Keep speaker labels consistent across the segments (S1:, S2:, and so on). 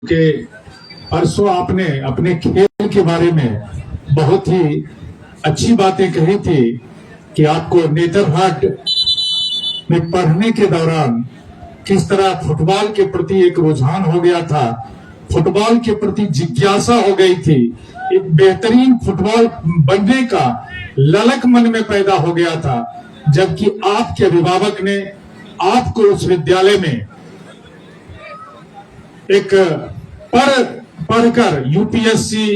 S1: कि परसों आपने अपने खेल के बारे में बहुत ही अच्छी बातें कही थी कि आपको नेतरहाट में पढ़ने के दौरान किस तरह फुटबॉल के प्रति एक रुझान हो गया था, फुटबॉल के प्रति जिज्ञासा हो गई थी, एक बेहतरीन फुटबॉल बनने का ललक मन में पैदा हो गया था, जबकि आपके अभिभावक ने आपको उस विद्यालय में एक पढ़कर यूपीएससी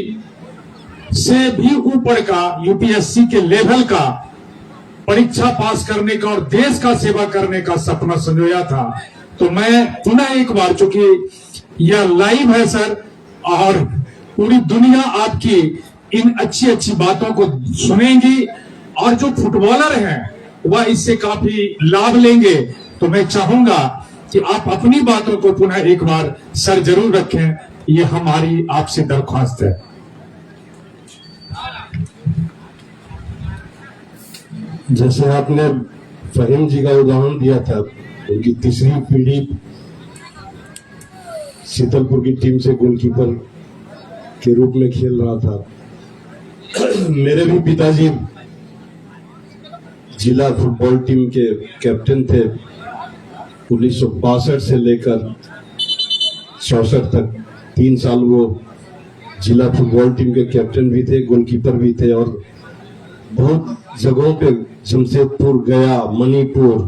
S1: से भी ऊपर का, यूपीएससी के लेवल का परीक्षा पास करने का और देश का सेवा करने का सपना संजोया था। तो मैं पुनः एक बार, चूंकि यह लाइव है सर और पूरी दुनिया आपकी इन अच्छी अच्छी बातों को सुनेंगी और जो फुटबॉलर हैं वह इससे काफी लाभ लेंगे, तो मैं चाहूंगा कि आप अपनी बातों को पुनः एक बार सर जरूर रखें, ये हमारी आपसे दरख्वास्त है।
S2: जैसे आपने फहीम जी का उदाहरण दिया था, उनकी तीसरी पीढ़ी शीतलपुर की टीम से गोलकीपर के रूप में खेल रहा था। मेरे भी पिताजी जिला फुटबॉल टीम के कैप्टन थे। 1962 से लेकर 64 तक 3 साल वो जिला फुटबॉल टीम के कैप्टन भी थे, गोलकीपर भी थे और बहुत जगहों पे जमशेदपुर, गया, मणिपुर,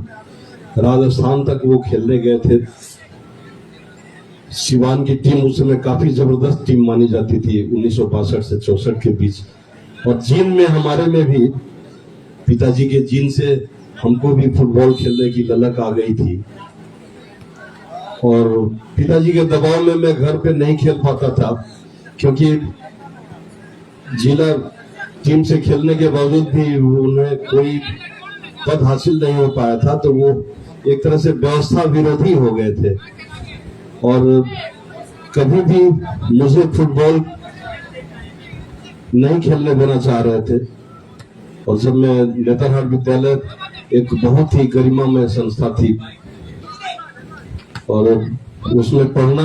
S2: राजस्थान तक वो खेलने गए थे। सिवान की टीम उस समय काफी जबरदस्त टीम मानी जाती थी 1962 से 64 के बीच। और जीन में हमारे में भी, पिताजी के जीन से हमको भी फुटबॉल खेलने की ललक आ गई थी और पिताजी के दबाव में मैं घर पे नहीं खेल पाता था, क्योंकि जिला टीम से खेलने के बावजूद भी उन्हें कोई पद हासिल नहीं हो पाया था, तो वो एक तरह से व्यवस्था विरोधी हो गए थे और कभी भी मुझे फुटबॉल नहीं खेलने देना चाह रहे थे। और जब मैं नेतरहाट विद्यालय एक बहुत ही गरिमामय संस्था थी और उसमें पढ़ना,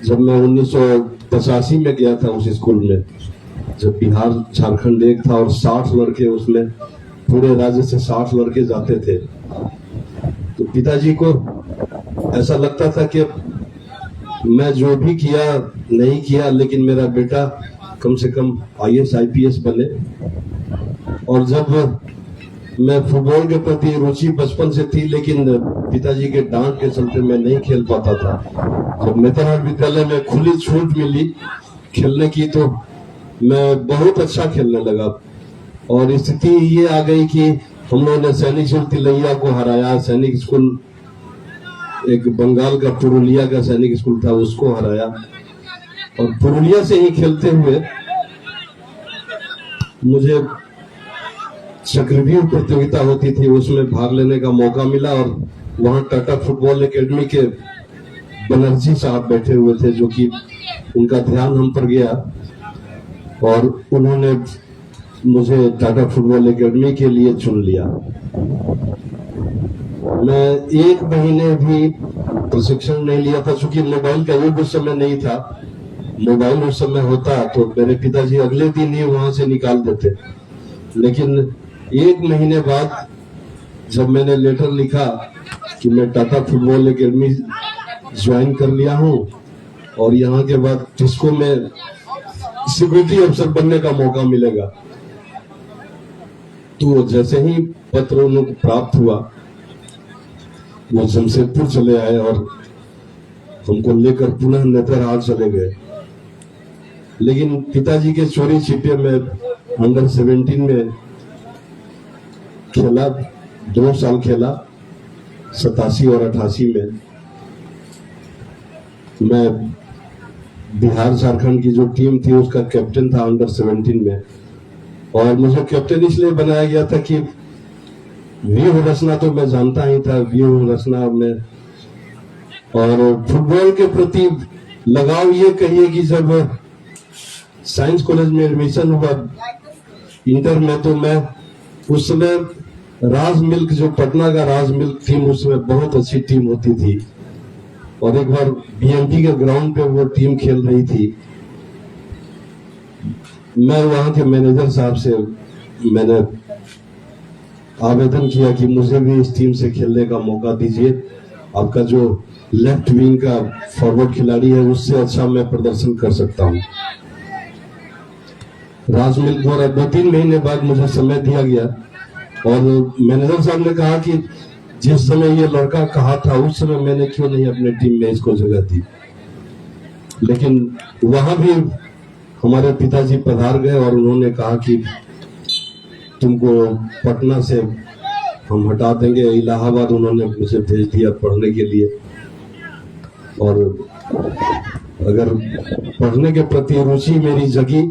S2: जब मैं 1985 में गया था उस स्कूल में, जब बिहार झारखंड एक था और 60 लड़के, उसमें पूरे राज्य से 60 लड़के जाते थे, तो पिताजी को ऐसा लगता था कि मैं जो भी किया नहीं किया, लेकिन मेरा बेटा कम से कम IAS IPS बने। और जब मैं फुटबॉल के प्रति रुचि बचपन से थी, लेकिन पिताजी के डांट के चलते मैं नहीं खेल पाता था। जब नेतरहाट विद्यालय में खुली छूट मिली खेलने की, तो मैं बहुत अच्छा खेलने लगा और स्थिति ये आ गई कि हम लोगों ने सैनिक स्कूल तिलैया को हराया, सैनिक स्कूल एक बंगाल का पुरुलिया का सैनिक स्कूल था, उसको हराया और पुरुलिया से ही खेलते हुए मुझे चक्रव्यूह प्रतियोगिता होती थी, उसमें भाग लेने का मौका मिला और वहां टाटा फुटबॉल एकेडमी के बनर्जी साहब बैठे हुए थे, जो कि उनका ध्यान हम पर गया और उन्होंने मुझे टाटा फुटबॉल एकेडमी के लिए चुन लिया। मैं 1 महीने भी प्रशिक्षण नहीं लिया था, क्योंकि मोबाइल का युग उस समय नहीं था। मोबाइल उस समय होता तो मेरे पिताजी अगले दिन ही वहां से निकाल देते। लेकिन 1 महीने बाद जब मैंने लेटर लिखा कि मैं टाटा फुटबॉल एकेडमी ज्वाइन कर लिया हूं और यहाँ के बाद टिस्को में सिक्योरिटी अफसर बनने का मौका मिलेगा, तो जैसे ही पत्र उनको प्राप्त हुआ, वो जमशेदपुर चले आए और हमको लेकर पुनः नेतरहाट चले गए। लेकिन पिताजी के चोरी छिपे में अंडर 17 में खेला, 2 साल खेला, 87 और 88 में। मैं बिहार झारखंड की जो टीम थी उसका कैप्टन था अंडर 17 में, और मुझे कैप्टन इसलिए बनाया गया था कि व्यू रचना तो मैं जानता ही था, व्यू रचना में, और फुटबॉल के प्रति लगाव ये कहिए कि जब साइंस कॉलेज में एडमिशन हुआ इंटर में, तो मैं उस समय राज मिल्क, जो पटना का राज मिल्क टीम, उसमें बहुत अच्छी टीम होती थी और एक बार बीएमपी के ग्राउंड पे वो टीम खेल रही थी। मैं वहां के मैनेजर साहब से मैंने आवेदन किया कि मुझे भी इस टीम से खेलने का मौका दीजिए। आपका जो लेफ्ट विंग का फॉरवर्ड खिलाड़ी है उससे अच्छा मैं प्रदर्शन कर सकता हूं। राज मिल्क द्वारा 2-3 महीने बाद मुझे समय दिया गया और मैनेजर साहब ने कहा कि जिस समय ये लड़का कहा था उस समय मैंने क्यों नहीं अपने टीम में इसको जगह दी। लेकिन वहां भी हमारे पिताजी पधार गए और उन्होंने कहा कि तुमको पटना से हम हटा देंगे। इलाहाबाद उन्होंने मुझे भेज दिया पढ़ने के लिए। और अगर पढ़ने के प्रति रुचि मेरी जगी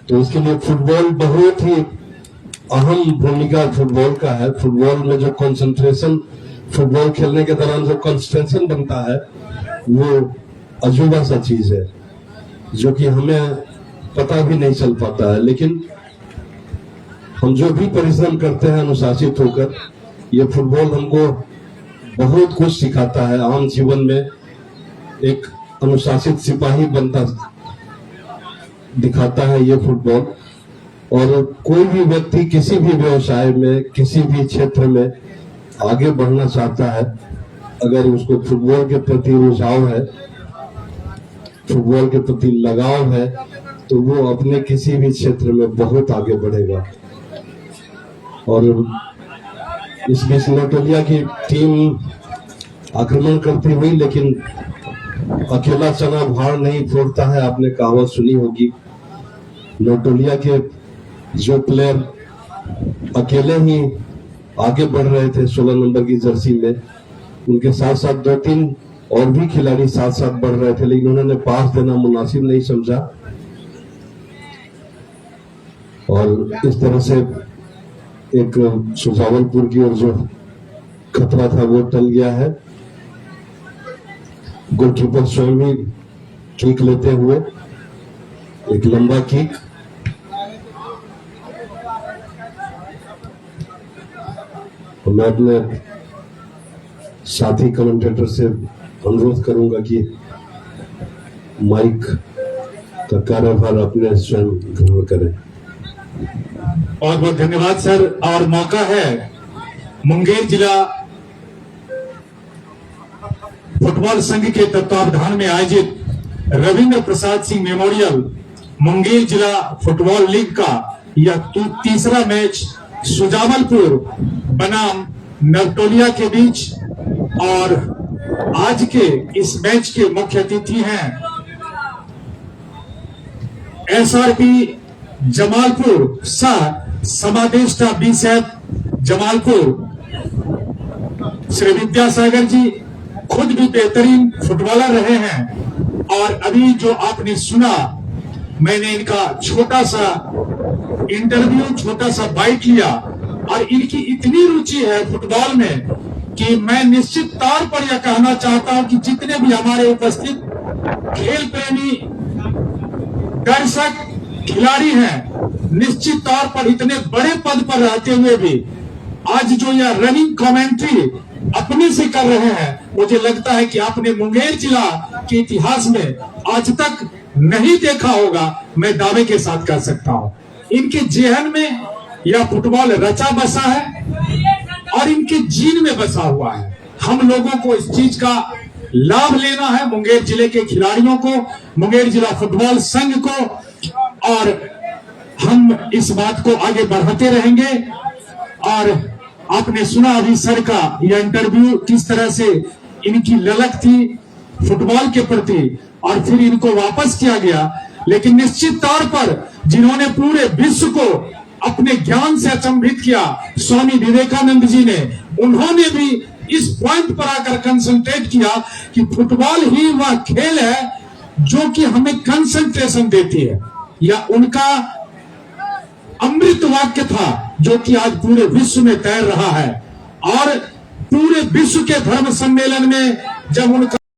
S2: तो उसके लिए फुटबॉल बहुत ही अहम भूमिका फुटबॉल का है। फुटबॉल में जो कंसंट्रेशन, फुटबॉल खेलने के दौरान जो कंसंट्रेशन बनता है वो अजूबा सा चीज है जो कि हमें पता भी नहीं चल पाता है। लेकिन हम जो भी परिश्रम करते हैं अनुशासित होकर, ये फुटबॉल हमको बहुत कुछ सिखाता है। आम जीवन में एक अनुशासित सिपाही बनता दिखाता है ये फुटबॉल। और कोई भी व्यक्ति किसी भी व्यवसाय में, किसी भी क्षेत्र में आगे बढ़ना चाहता है, अगर उसको फुटबॉल के प्रति रुझाव है, फुटबॉल के प्रति लगाव है, तो वो अपने किसी भी क्षेत्र में बहुत आगे बढ़ेगा। और इस बीच नौटोलिया की टीम आक्रमण करती हुई, लेकिन अकेला चना भार नहीं फोड़ता है, आपने कहावत सुनी होगी। नौटोलिया के जो प्लेयर अकेले ही आगे बढ़ रहे थे 16 नंबर की जर्सी में, उनके साथ साथ 2-3 और भी खिलाड़ी साथ साथ बढ़ रहे थे, लेकिन उन्होंने पास देना मुनासिब नहीं समझा और इस तरह से एक सुजावलपुर की ओर जो खतरा था वो टल गया है। गोलकीपर स्वयं ही किक लेते हुए, एक लंबा किक, और मैं अपने साथी कमेंटेटर से अनुरोध करूंगा कि माइक का कार्यभार अपने स्वयं ग्रहण करें।
S1: बहुत बहुत धन्यवाद सर। और मौका है मुंगेर जिला फुटबॉल संघ के तत्वावधान में आयोजित रविंद्र प्रसाद सिंह मेमोरियल मुंगेर जिला फुटबॉल लीग का यह तीसरा मैच सुजावलपुर बनाम नवटोलिया के बीच। और आज के इस मैच के मुख्य अतिथि हैं एसआरपी जमालपुर सह समादेष्टा बीसेफ जमालपुर श्री विद्यासागर जी, खुद भी बेहतरीन फुटबॉलर रहे हैं। और अभी जो आपने सुना, मैंने इनका छोटा सा इंटरव्यू, छोटा सा बाइट लिया और इनकी इतनी रुचि है फुटबॉल में कि मैं निश्चित तौर पर यह कहना चाहता हूं कि जितने भी हमारे उपस्थित खेल प्रेमी दर्शक खिलाड़ी हैं, निश्चित तौर पर इतने बड़े पद पर रहते हुए भी आज जो यह रनिंग कमेंट्री अपने से कर रहे हैं, मुझे लगता है कि आपने मुंगेर जिला के इतिहास में आज तक नहीं देखा होगा। मैं दावे के साथ कह सकता हूं इनके जेहन में यह फुटबॉल रचा बसा है और इनके जीन में बसा हुआ है। हम लोगों को इस चीज का लाभ लेना है, मुंगेर जिले के खिलाड़ियों को, मुंगेर जिला फुटबॉल संघ को, और हम इस बात को आगे बढ़ाते रहेंगे। और आपने सुना अभी सर का यह इंटरव्यू, किस तरह से इनकी ललक थी फुटबॉल के प्रति और फिर इनको वापस किया गया। लेकिन निश्चित तौर पर जिन्होंने पूरे विश्व को अपने ज्ञान से अचंभित किया, स्वामी विवेकानंद जी ने, उन्होंने भी इस पॉइंट पर आकर कंसंट्रेट किया कि फुटबॉल ही वह खेल है जो कि हमें कंसंट्रेशन देती है। या उनका अमृत वाक्य था जो कि आज पूरे विश्व में तैर रहा है। और पूरे विश्व के धर्म सम्मेलन में जब उनका